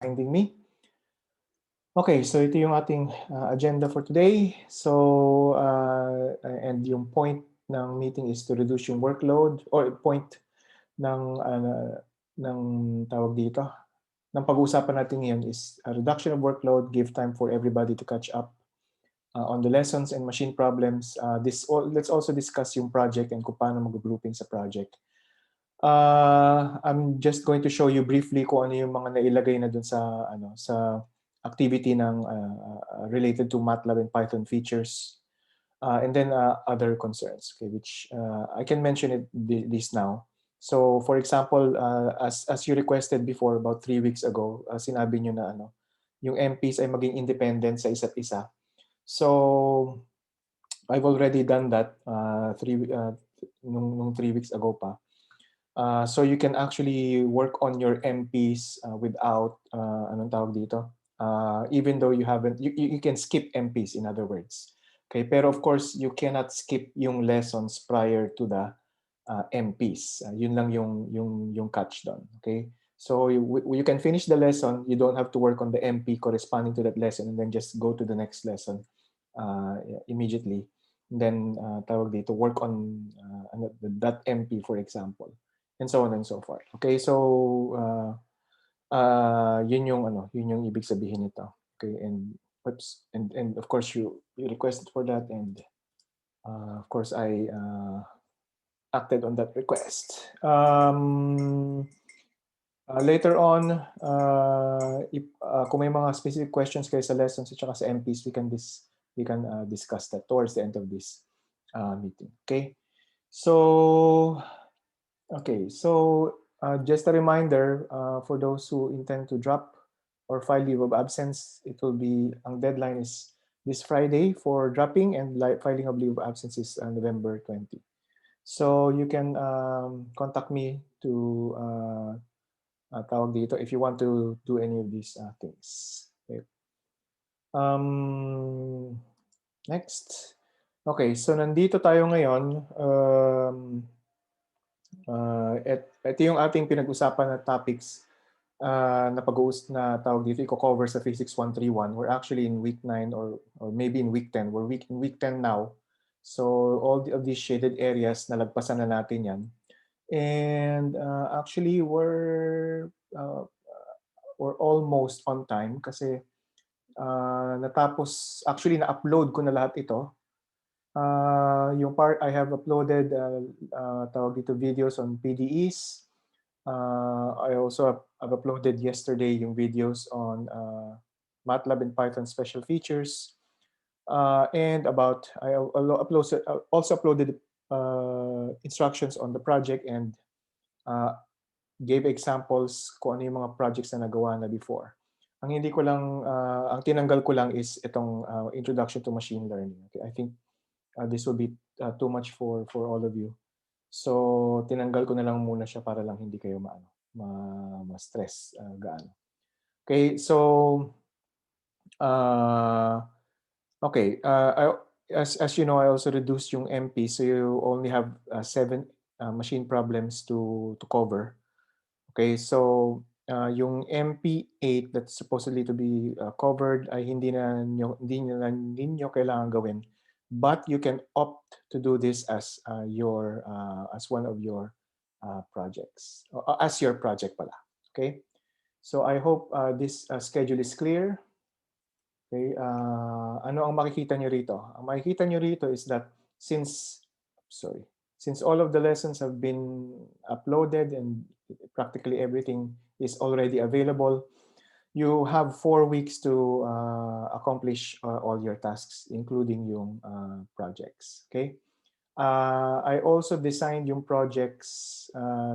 finding me. Okay, so ito yung ating agenda for today. So, and yung point ng meeting is to reduce yung workload or point ng tawag dito, ng pag-uusapan natin ngayon is a reduction of workload, give time for everybody to catch up on the lessons and machine problems. Let's also discuss yung project and kung paano mag-grouping sa project. I'm just going to show you briefly kung ano yung mga nailagay na dun sa activity ng related to MATLAB and Python features, and then other concerns, okay, which I can mention this now. So, for example, as you requested before about 3 weeks ago, sinabi nyo na yung MPs ay maging independent sa isa't isa. So, I've already done that nung 3 weeks ago pa. So you can actually work on your MPs without anong tawag dito, even though you haven't, you can skip MPs, in other words. Okay, pero of course you cannot skip yung lessons prior to the MPs. Yun lang yung catch doon. Okay, so you can finish the lesson. You don't have to work on the MP corresponding to that lesson and then just go to the next lesson immediately. And then tawag dito, work on that MP, for example, and so on and so forth. Okay, so yun yung ibig sabihin nito. Okay, and oops, and of course you requested for that, and of course I acted on that request. Later on, kung may mga specific questions kayo sa lessons at saka sa MPs, we can discuss that towards the end of this meeting. Okay, so just a reminder for those who intend to drop or file leave of absence, ang deadline is this Friday for dropping, and filing of leave of absence is November 20. So you can contact me to tawag dito if you want to do any of these things. Okay. Next. Okay, so nandito tayo ngayon. Ito yung ating pinag-usapan na topics na tawag dito, i-cover sa Physics 131. We're actually in week 9 or maybe in week 10. We're in week 10 now. So all of these shaded areas, nalagpasan na natin yan. And actually, we're almost on time kasi actually na-upload ko na lahat ito. Yung part I have uploaded tawag dito videos on PDEs. I also have uploaded yesterday yung videos on MATLAB and Python special features. And I also uploaded instructions on the project and gave examples kung ano yung mga projects na nagawa na before. Ang tinanggal ko lang is itong introduction to machine learning. Okay, I think this will be too much for all of you. So tinanggal ko na lang muna siya para lang hindi kayo ma-stress gaano. Okay, so okay, as you know, I also reduced yung MP, so you only have 7 machine problems to cover. Okay, so yung MP8 that's supposedly to be covered ay hindi ninyo kailangan gawin, but you can opt to do this as one of your projects, as your project pala. Okay, so I hope this schedule is clear. Okay, ano ang makikita nyo rito? Ang makikita nyo rito is that since all of the lessons have been uploaded and practically everything is already available, you have 4 weeks to accomplish all your tasks, including yung projects. Okay. I also designed yung projects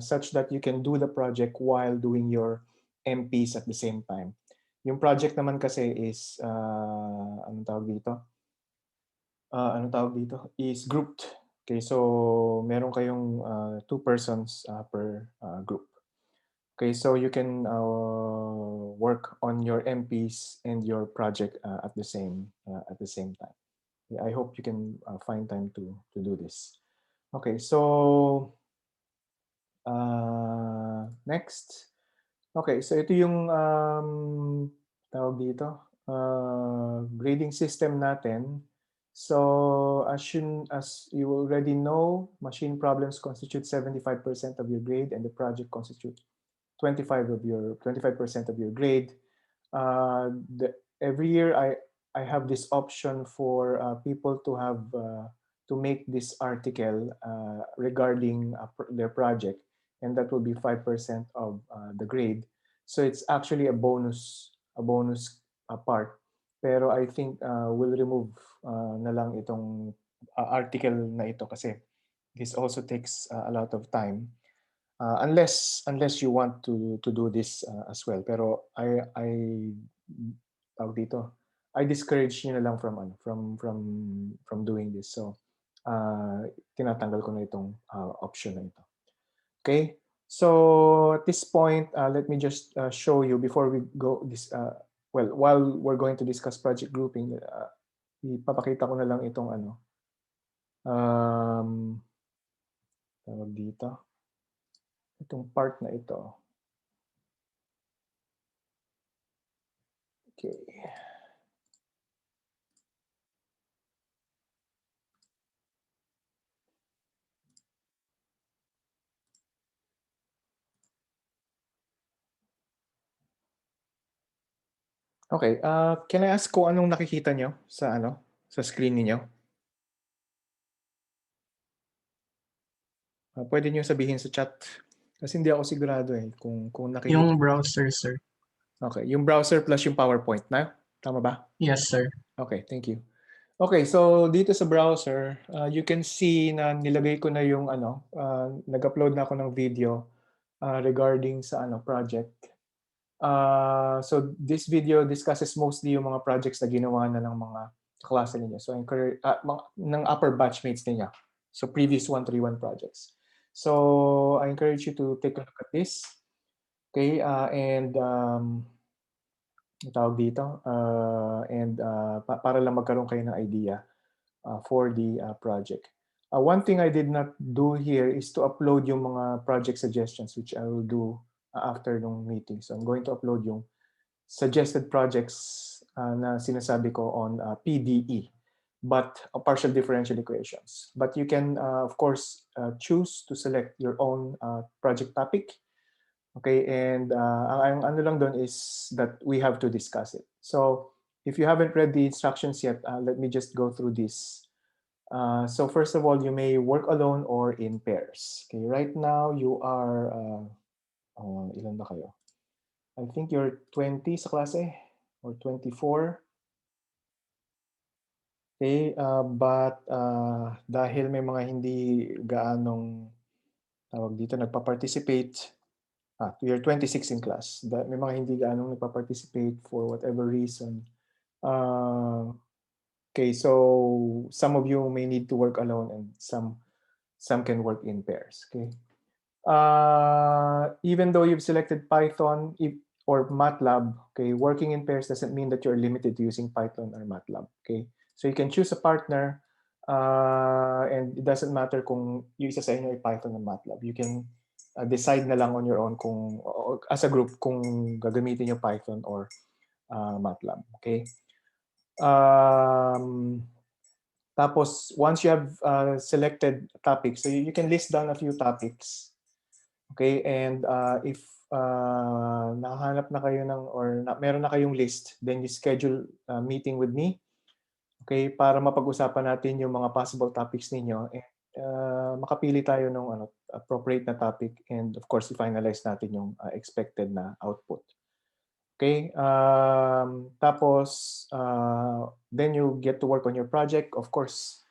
such that you can do the project while doing your MPs at the same time. Yung project naman kasi is anong tawag dito? Is grouped. Okay, so meron kayong 2 persons per group. Okay, so you can work on your MPs and your project at the same time. I hope you can find time to do this. Okay, so next. Okay, so ito yung tawag dito, grading system natin. So as you already know, machine problems constitute 75% of your grade and the project constitute 25% of your grade. Every year I have this option for people to have to make this article regarding their project, and that will be 5% of the grade. So it's actually a bonus part. Pero I think we'll remove na lang itong article na ito kasi this also takes a lot of time. Unless you want to do this as well, pero I tawag dito, I discourage niyo na lang from from doing this. So tinatanggal ko na itong option na ito. Okay, so at this point let me just show you before we go this well, while we're going to discuss project grouping, ipapakita ko na lang itong tawag dito, itong part na ito. Okay. Okay, can I ask kung anong nakikita nyo sa screen niyo? Pwede niyo sabihin sa chat kasi hindi ako sigurado kung nakikita. Yung browser, sir. Okay, yung browser plus yung PowerPoint na? Tama ba? Yes, sir. Okay, thank you. Okay, so dito sa browser, you can see na nilagay ko na yung nag-upload na ako ng video regarding sa project. So this video discusses mostly yung mga projects na ginawa na ng mga klase ninyo. So encourage ng upper batchmates ninyo. So previous 131 projects. So I encourage you to take a look at this. Okay, and tawag dito, para lang magkaroon kayo ng idea for the project. One thing I did not do here is to upload yung mga project suggestions, which I will do after ng meeting. So I'm going to upload yung suggested projects na sinasabi ko on PDE, but partial differential equations. But you can, of course, choose to select your own project topic. Okay, and ang ano lang doon is that we have to discuss it. So if you haven't read the instructions yet, let me just go through this. So first of all, you may work alone or in pairs. Okay, right now you are, ilan ba kayo? I think you're 20 sa klase or 24. Okay, but dahil may mga hindi gaanong tawag dito nagpa-participate, you're 26 in class. May mga hindi gaanong nagpa-participate for whatever reason. Okay, so some of you may need to work alone and some can work in pairs. Okay. Even though you've selected Python or MATLAB, okay, working in pairs doesn't mean that you're limited to using Python or MATLAB. Okay, so you can choose a partner, and it doesn't matter kung yung isa sa inyo ay Python or MATLAB. You can decide na lang on your own kung as a group kung gagamitin yung Python or MATLAB. Okay. Tapos once you have selected topics, so you can list down a few topics. Okay, and if nakahanap na kayo ng or meron na kayong list, then you schedule a meeting with me. Okay, para mapag-usapan natin yung mga possible topics ninyo and makapili tayo ng appropriate na topic, and of course i-finalize natin yung expected na output. Okay, tapos then you get to work on your project. Of course,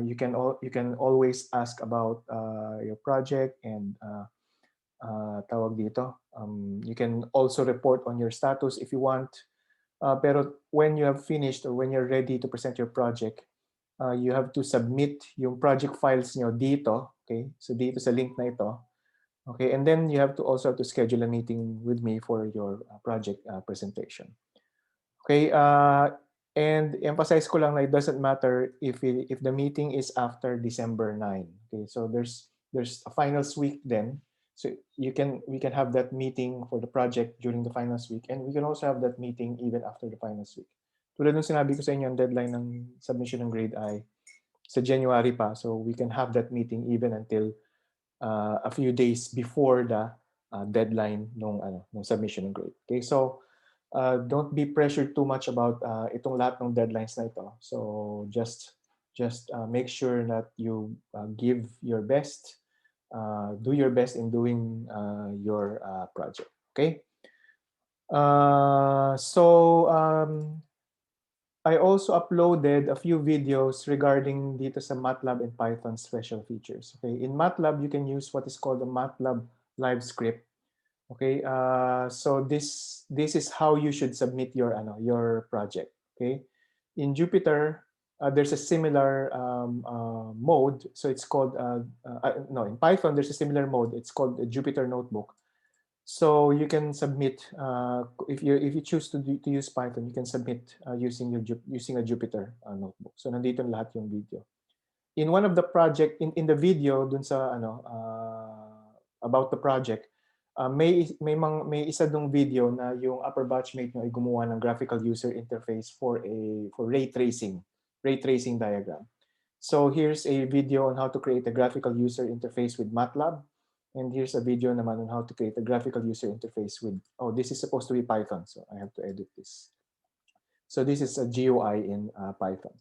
you can always ask about your project and tawag dito. You can also report on your status if you want. Pero when you have finished or when you're ready to present your project, you have to submit yung project files nyo dito. Okay, so dito sa link na ito. Okay, and then you have to also have to schedule a meeting with me for your project presentation. Okay, and emphasize ko lang na it doesn't matter if the meeting is after December 9. Okay, so there's a finals week then. So we can have that meeting for the project during the finals week, and we can also have that meeting even after the finals week. Tulad ng sinabi ko sa inyo, ang deadline ng submission ng grade ay sa January pa. So we can have that meeting even until a few days before the deadline ng submission ng grade. Okay, so don't be pressured too much about itong lahat ng deadlines na ito. So just make sure that you give your best, do your best in doing your project. Okay. I also uploaded a few videos regarding dito sa MATLAB and Python special features. Okay, in MATLAB you can use what is called the MATLAB live script. Okay, so this is how you should submit your project. Okay, in Jupyter there's a similar mode. So it's called no, in Python there's a similar mode. It's called the Jupyter Notebook. So you can submit if you choose to use Python, you can submit using a Jupyter notebook. So nandito lahat yung video. In one of the project in the video dun sa about the project, may isa dong video na yung upper batchmate nyo ay gumawa ng graphical user interface for ray tracing diagram. So here's a video on how to create a graphical user interface with MATLAB. And here's a video naman on how to create a graphical user interface with, this is supposed to be Python, so I have to edit this. So this is a GUI in Python.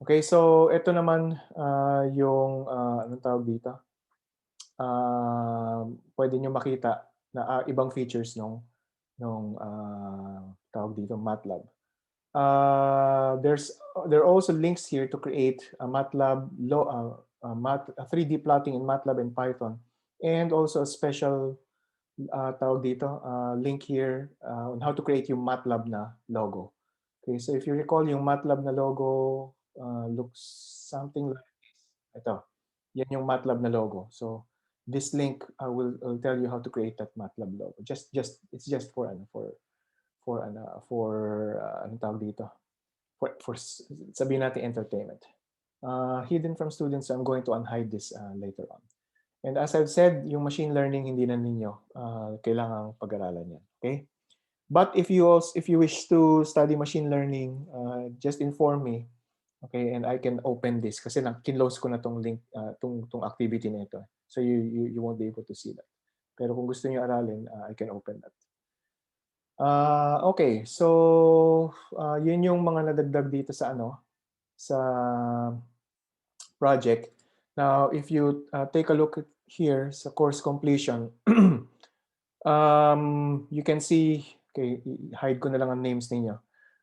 Okay, so ito naman yung, anong tawag dito? Pwede nyo makita na ibang features nung tawag dito, MATLAB. There are also links here to create a MATLAB, 3D plotting in MATLAB and Python. And also a special tawag dito, link here on how to create yung MATLAB na logo. Okay, so if you recall, yung MATLAB na logo looks something like this. Ito, yan yung MATLAB na logo. So this link will tell you how to create that MATLAB logo. It's just for anong tawag dito? For sabihin natin entertainment. Hidden from students, so I'm going to unhide this later on. And as I've said, yung machine learning hindi na ninyo kailangang pag-aralan yan. Okay? But if you wish to study machine learning, just inform me. Okay, and I can open this kasi kinlose ko na tong link, tong activity na ito. So you won't be able to see that. Pero kung gusto niyo aralin, I can open that. Okay, so yun yung mga nadagdag dito sa sa project. Now, if you take a look here sa course completion, you can see, okay, hide ko na lang ang names ninyo.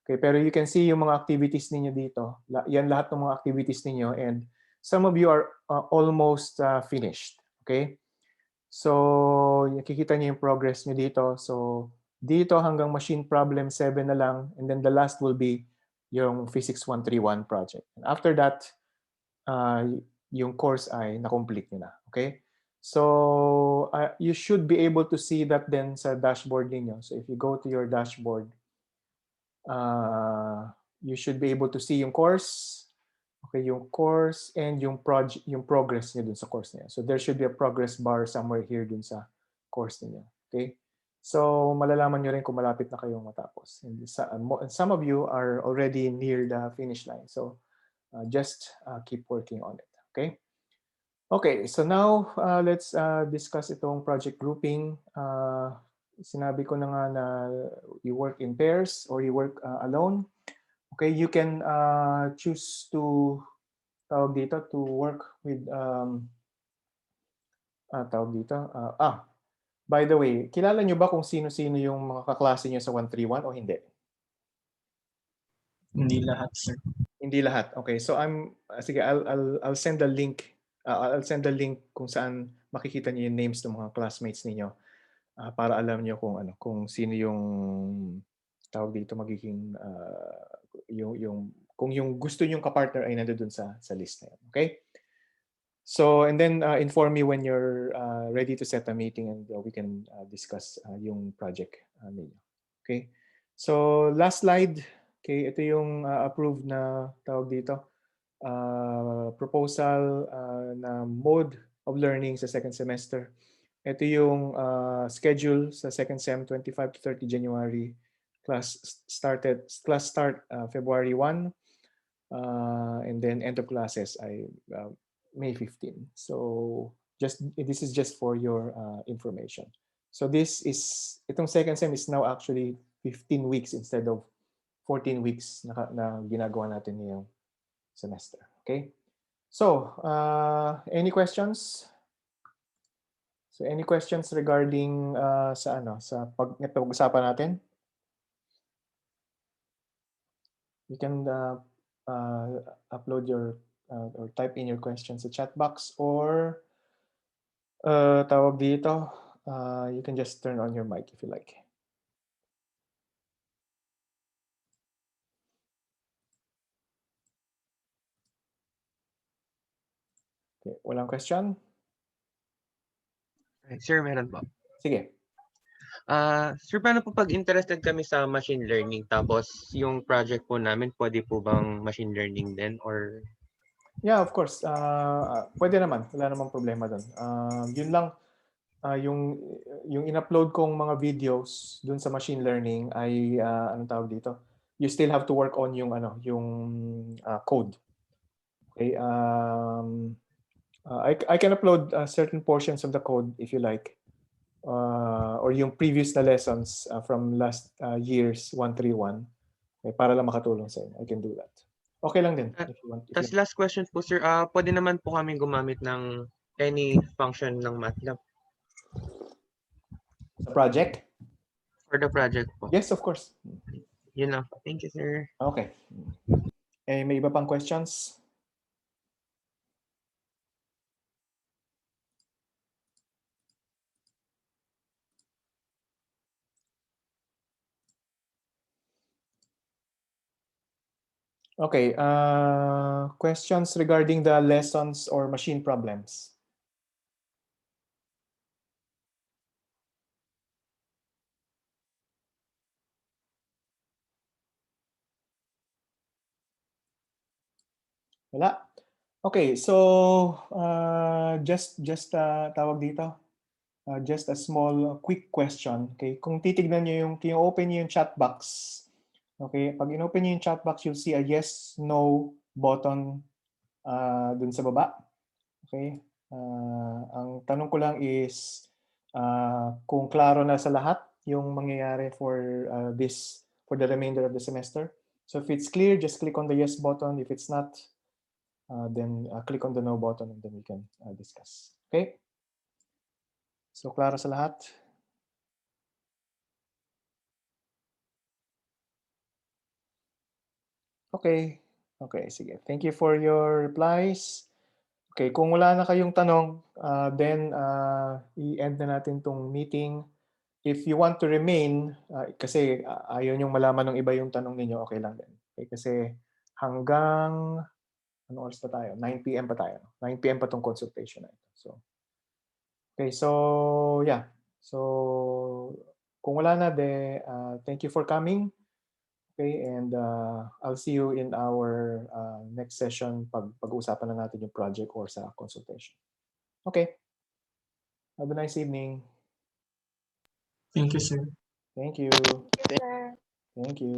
Okay, pero you can see yung mga activities ninyo dito. Yan lahat ng mga activities ninyo, and some of you are almost finished. Okay? So, nakikita niyo yung progress niyo dito. So, dito hanggang machine problem 7 na lang, and then the last will be yung Physics 131 project. And after that, yung course ay na-complete nyo na. Okay? So, you should be able to see that then sa dashboard ninyo. So, if you go to your dashboard, you should be able to see yung course, okay, yung course and yung progress niyo dun sa course niyo. So, there should be a progress bar somewhere here dun sa course niyo. Okay? So, malalaman nyo rin kung malapit na kayong matapos. And some of you are already near the finish line. So, just keep working on it. Okay? Okay, so now let's discuss itong project grouping. Sinabi ko na nga na you work in pairs or you work alone. Okay, you can choose to tawag dito to work with tawag dito. By the way, kilala nyo ba kung sino-sino yung mga kaklase nyo sa 131 o hindi? Hindi lahat, sir. Hindi lahat. Okay, so sige, I'll send the link. I'll send the link kung saan makikita niyo yung names ng mga classmates niyo para alam niyo kung sino yung tawag dito magiging kung yung gusto niyo ka-partner ay nandoon sa list na yan. Okay? So, and then inform me when you're ready to set a meeting and we can discuss yung project ninyo. Okay? So, last slide. Okay, ito yung approved na tawag dito. Proposal na mode of learning sa second semester. ito yung schedule sa second sem, 25 to 30 January. Class start February 1. And then end of classes ay May 15. So this is just for your information. So itong second sem is now actually 15 weeks instead of 14 weeks na ginagawa natin ngayong semester. Okay? So, any questions? So, any questions regarding sa pag-usapan natin? You can upload your or type in your questions sa chat box, or tawag dito, you can just turn on your mic if you like. Okay, walang question? Sir, meron po. Sige. Sir, paano po pag interested kami sa machine learning tapos yung project po namin pwede po bang machine learning din or? Yeah, of course. Pwede naman. Wala namang problema doon. Yun lang, yung in-upload kong mga videos dun sa machine learning ay anong tawag dito? You still have to work on yung code. Okay? I can upload certain portions of the code if you like. Or yung previous na lessons from last year's 131. Okay, para lang makatulong sa inyo. I can do that. Okay lang din if you want. Tapos last question po, sir. Pwede naman po kami gumamit ng any function ng MATLAB Sa project? for the project po. Yes, of course. Yun lang. Thank you, sir. Okay. May iba pang questions? Okay. Questions regarding the lessons or machine problems? Wala. Okay, so just tawag dito. Just a small quick question. Okay, kung titignan niyo yung open niyo yung chat box. Okay, pag inopen niyo yung chat box, you'll see a yes no button dun sa baba. Okay? Ang tanong ko lang is kung klaro na sa lahat yung mangyayari for the remainder of the semester. So if it's clear, just click on the yes button. If it's not, then click on the no button and then we can discuss. Okay? So klaro sa lahat? Okay. Okay, sige. Thank you for your replies. Okay, kung wala na kayong tanong, then i-end na natin tong meeting. If you want to remain, kasi ayaw niyong malaman ng iba yung tanong ninyo, okay lang din. Okay, kasi hanggang, ano oras pa tayo? 9 p.m. pa tayo. 9 p.m. pa tong consultation na ito. So, okay, so yeah. So, kung wala na, thank you for coming. Okay, and I'll see you in our next session pag-uusapan na natin yung project or sa consultation. Okay. Have a nice evening. Thank you, sir. Thank you. Sir. Thank you.